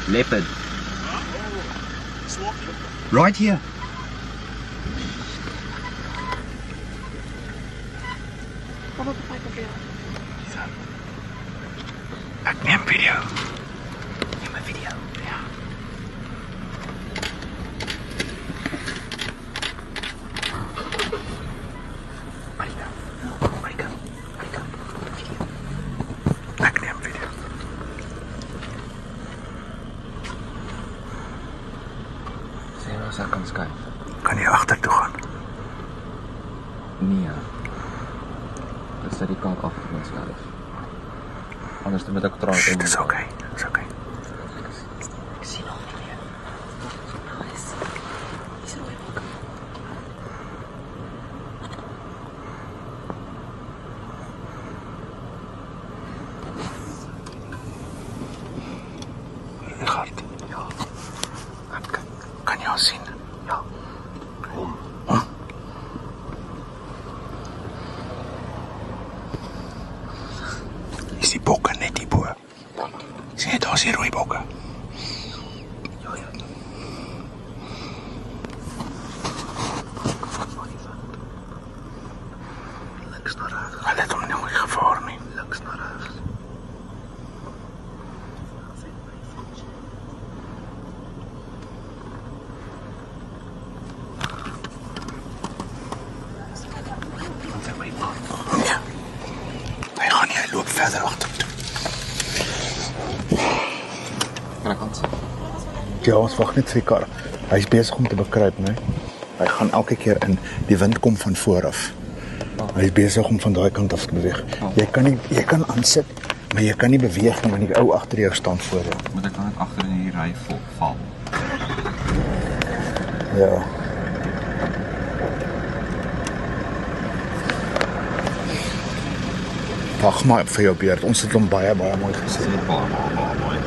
Leopard. Right here. Ek neem video. Neem 'n video. Ja. Marika. Video. Ek neem video. Sê nou as ek kan skuif. Kan jy agter toe gaan? Nee. Ek sit die kant af van myself. Anders moet ek traag in. Dis okay. Dis okay. Ek sien al video. Nice. Dis rooi bokke. Richard. Ja. Kan jy al sien? Ja. Kom. Is die bokke net die bo? Sien jy daar is die rooi bokke? Ja. Links naar rechts. Hulle het hom nooit gevaar nie. Links naar rechts. Ja. Hy gaan nie, hy loop verder agter toe. Kan ek ons? Ja, ons wag net vir die kar. Hy is besig om te bekruip, né? Hy gaan elke keer in. Die wind kom van voor af. Hy is besig om van daai kant af te beweeg. Jy kan aansit, maar jy kan nie beweeg nie, want die ou agter jou staan voor jou. Moet ek dan net agter in die ry val? Ja. Wag maar vir jou beurt. Ons het hom baie mooi gesien. Baie mooi.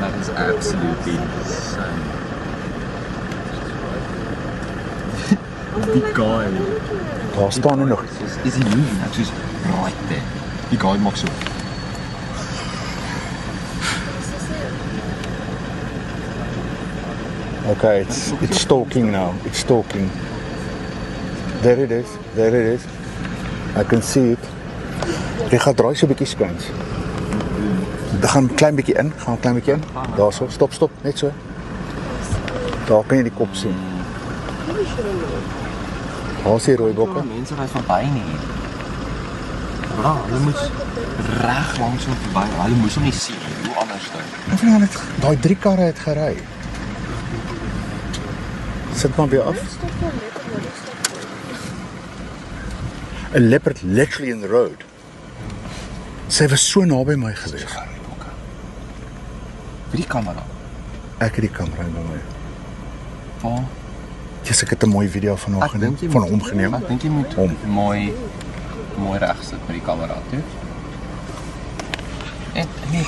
That is absolutely insane. Die guy. Daar staan hy nog. Is hy nie? Ek soos right there. Die guy maak so. Okay, it's stalking now. It's stalking. There it is. I can see it. Jy gaan draai so 'n bietjie skuins. Gaan 'n klein bietjie in. Daar so, stop, net so. Daar kan jy die kop sien. Daar is die rooi bokke. Mense ry verby nie. Bra, hulle moet reg langs hom verby. Hulle moes hom nie sien hoe anders dan. Daai 3 karre het gery. Sit maar weer af. A leopard literally in the road. Sy was so naby my gewees. Wie die kamera? Ek het die kamera by my. Waar? Ek het 'n mooi video van hom geneem. Ek dink jy moet mooi reg sit met die kamera toe. En nee.